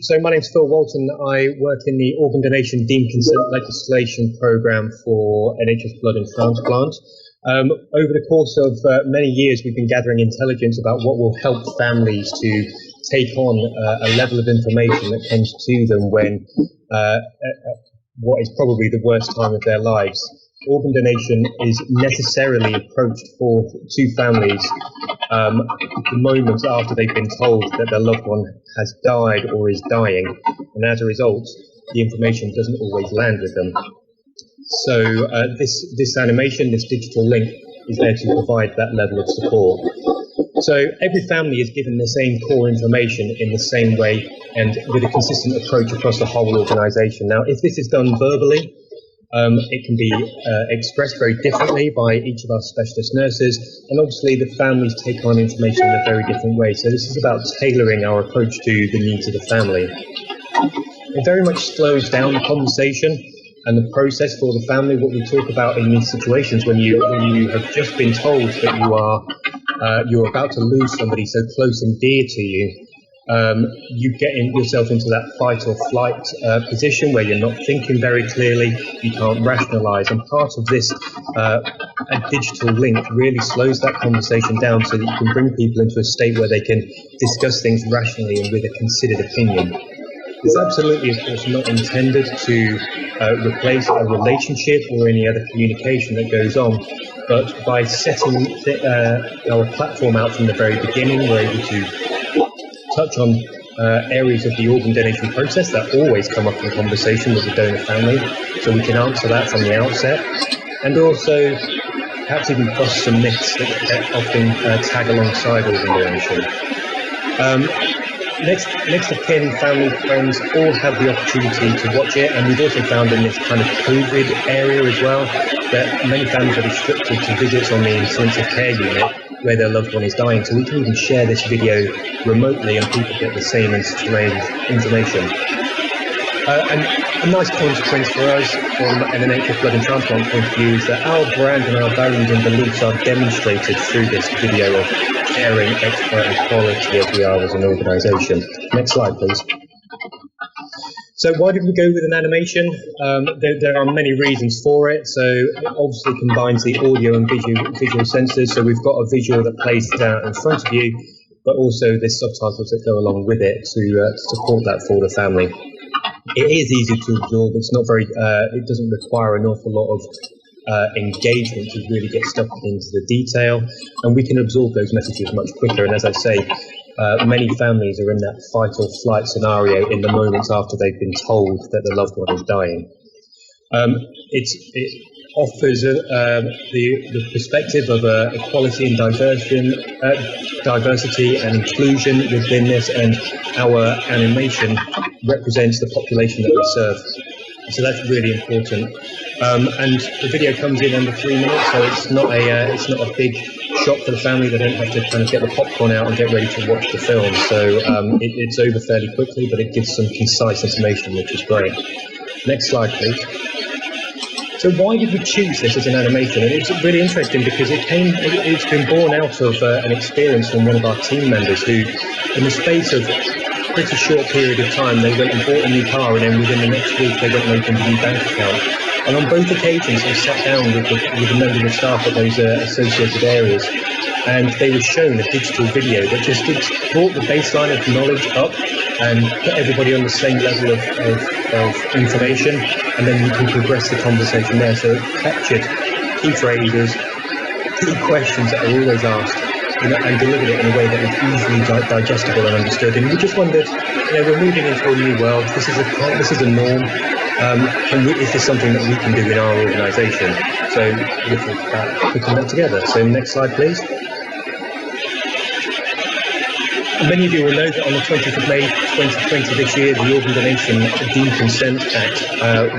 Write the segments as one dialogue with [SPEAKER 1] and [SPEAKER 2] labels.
[SPEAKER 1] So my name's Phil Walton. I work in the Organ Donation Deemed Consent Legislation Programme for NHS Blood and Transplant. Over the course of many years, we've been gathering intelligence about what will help families to take on a level of information that comes to them when what is probably the worst time of their lives. Organ donation is necessarily approached to families the moments after they've been told that their loved one has died or is dying, and as a result, the information doesn't always land with them. So this animation, this digital link, is there to provide that level of support. So every family is given the same core information in the same way and with a consistent approach across the whole organisation. Now, if this is done verbally, it can be expressed very differently by each of our specialist nurses, and obviously the families take on information in a very different way. So this is about tailoring our approach to the needs of the family. It very much slows down the conversation and the process for the family. What we talk about in these situations when you have just been told that you're about to lose somebody so close and dear to you, you get yourself into that fight or flight position where you're not thinking very clearly, you can't rationalise, and part of this a digital link really slows that conversation down so that you can bring people into a state where they can discuss things rationally and with a considered opinion. It's absolutely, of course, not intended to replace a relationship or any other communication that goes on, but by setting our platform out from the very beginning, we're able to touch on areas of the organ donation process that always come up in conversation with the donor family, so we can answer that from the outset, and also perhaps even bust some myths that often tag alongside organ donation. Next of kin, family, friends all have the opportunity to watch it, and we've also found in this kind of COVID area as well that many families are restricted to visits on the intensive care unit where their loved one is dying, so we can even share this video remotely and people get the same information. And a nice consequence for us from an NHS blood and transplant point of view is that our brand and our values and beliefs are demonstrated through this video of caring, expert and quality as we are as an organisation. Next slide, please. So why did we go with an animation? There are many reasons for it. So it obviously combines the audio and visual sensors. So we've got a visual that plays out in front of you, but also the subtitles that go along with it to support that for the family. It is easy to absorb. It's not very. It doesn't require an awful lot of engagement to really get stuck into the detail, and we can absorb those messages much quicker. And as I say, many families are in that fight or flight scenario in the moments after they've been told that their loved one is dying. It offers the perspective of equality and diversity and inclusion within this, and our animation represents the population that we serve. So that's really important. And the video comes in under 3 minutes, so it's not a big shock for the family. They don't have to kind of get the popcorn out and get ready to watch the film. So it's over fairly quickly, but it gives some concise information, which is great. Next slide, please. So why did we choose this as an animation? And it's really interesting because it's been born out of an experience from one of our team members who, in the space of a pretty short period of time, they went and bought a new car, and then within the next week they went and opened a new bank account. And on both occasions, they sat down with the members of staff at those associated areas, and they were shown a digital video that just brought the baseline of knowledge up and put everybody on the same level of information, and then you can progress the conversation there. So it captured key phrases, key questions that are always asked, and delivered it in a way that was easily digestible and understood. And we just wondered, we're moving into a new world. This is a norm. Is this something that we can do in our organisation? So we're looking at putting that together. So next slide, please. Many of you will know that on the 20th of May 2020 this year, the Organ Donation Deemed Consent Act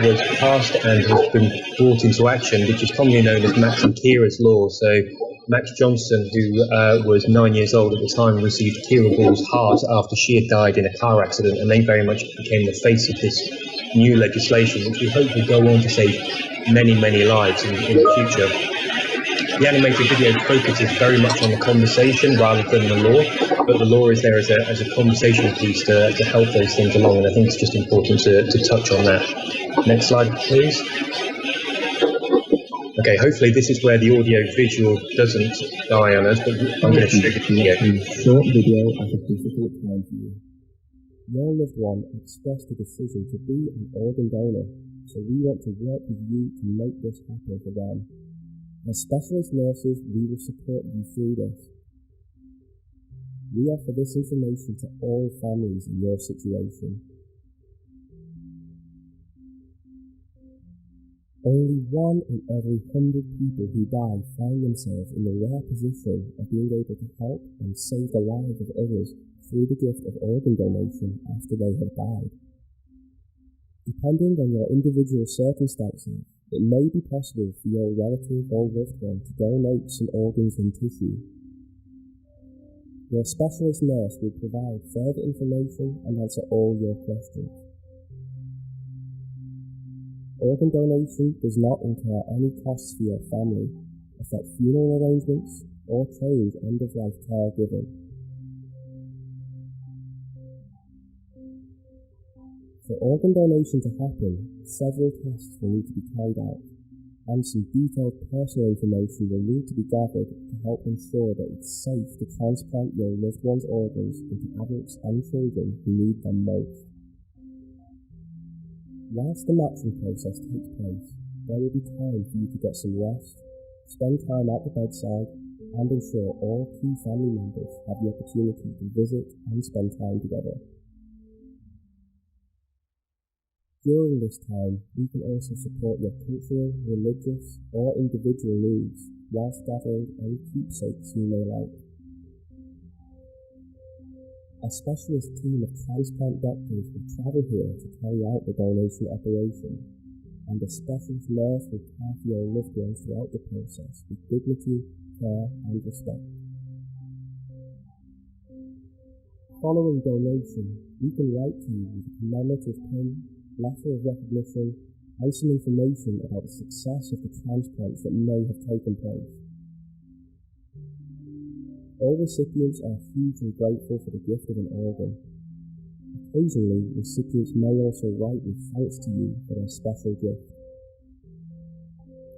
[SPEAKER 1] was passed and has been brought into action, which is commonly known as Max and Kira's Law. So Max Johnson, who was 9 years old at the time, received Kira Ball's heart after she had died in a car accident, and they very much became the face of this new legislation, which we hope will go on to save many, many lives in the future. The animated video focuses very much on the conversation rather than the law, but the law is there as a conversation piece to help those things along, and I think it's just important to touch on that. Next slide, please. Okay, hopefully this is where the audio-visual doesn't die on us, but I'm going to show you the video.
[SPEAKER 2] Short video at a difficult time for you. Your loved one expressed a decision to be an organ donor, so we want to work with you to make this happen for them. As specialist nurses, we will support you through this. We offer this information to all families in your situation. Only 1 in every 100 people who die find themselves in the rare position of being able to help and save the lives of others through the gift of organ donation after they have died. Depending on your individual circumstances, it may be possible for your relative or loved one to donate some organs and tissue. Your specialist nurse will provide further information and answer all your questions. Organ donation does not incur any costs for your family, affect funeral arrangements, or change end-of-life caregiving. For organ donation to happen, several tests will need to be carried out, and some detailed personal information will need to be gathered to help ensure that it's safe to transplant your loved one's organs into adults and children who need them most. Whilst the matching process takes place, there will be time for you to get some rest, spend time at the bedside, and ensure all key family members have the opportunity to visit and spend time together. During this time, we can also support your cultural, religious, or individual needs, whilst gathering any keepsakes you may like. A specialist team of transplant doctors will travel here to carry out the donation operation, and a specialist nurse will care for your loved ones throughout the process with dignity, care, and respect. Following donation, we can write to you with a commemorative pin, letter of recognition, and some information about the success of the transplants that may have taken place. All recipients are hugely grateful for the gift of an organ. Occasionally, recipients may also write with thanks to you for their special gift.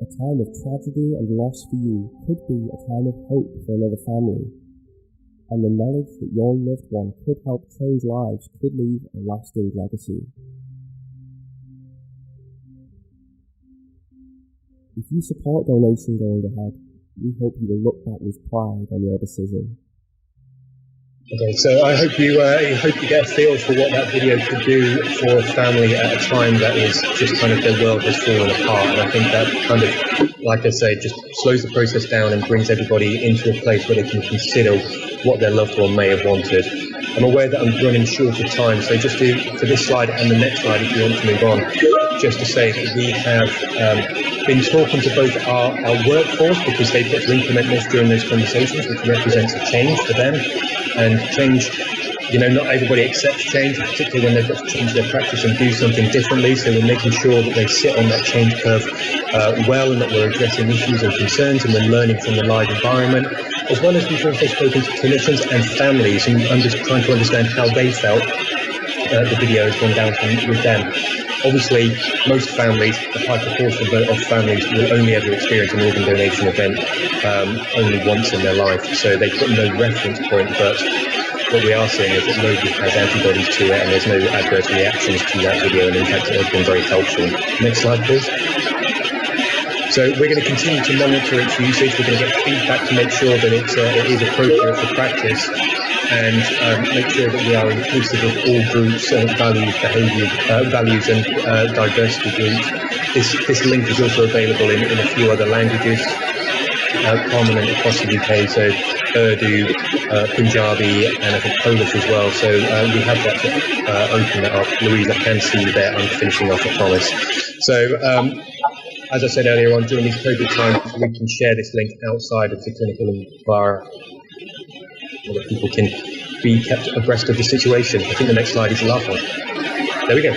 [SPEAKER 2] A time of tragedy and loss for you could be a time of hope for another family, and the knowledge that your loved one could help change lives could leave a lasting legacy. If you support donation going ahead, we hope you will look back with pride on your decision.
[SPEAKER 1] Okay, so I hope you get a feel for what that video could do for a family at a time that is just kind of their world has fallen apart. And I think that kind of, like I say, just slows the process down and brings everybody into a place where they can consider what their loved one may have wanted. I'm aware that I'm running short of time, so just for this slide and the next slide, if you want to move on, just to say that we have been talking to both our workforce, because they've got to implement this during those conversations, which represents a change for them. And change, not everybody accepts change, particularly when they've got to change their practice and do something differently. So we're making sure that they sit on that change curve well, and that we're addressing issues and concerns, and we're learning from the live environment, as well as we've also spoken to clinicians and families, and I'm just trying to understand how they felt the video has gone down with them. Obviously, most families, a high proportion of families, will only ever experience an organ donation event only once in their life, so they've got no reference point, but what we are seeing is that nobody has antibodies to it, and there's no adverse reactions to that video, and in fact it has been very helpful. Next slide, please. So we're going to continue to monitor its usage. We're going to get feedback to make sure that it is appropriate for practice, and make sure that we are inclusive of all groups, values and diversity groups. This link is also available in a few other languages, prominent across the UK, so Urdu, Punjabi, and I think Polish as well. So we have that to open that up. Louise, I can see you there. I'm finishing off, I promise. So as I said earlier on, during these COVID times, we can share this link outside of the clinical environment, so that people can be kept abreast of the situation. I think the next slide is the last one. There we go.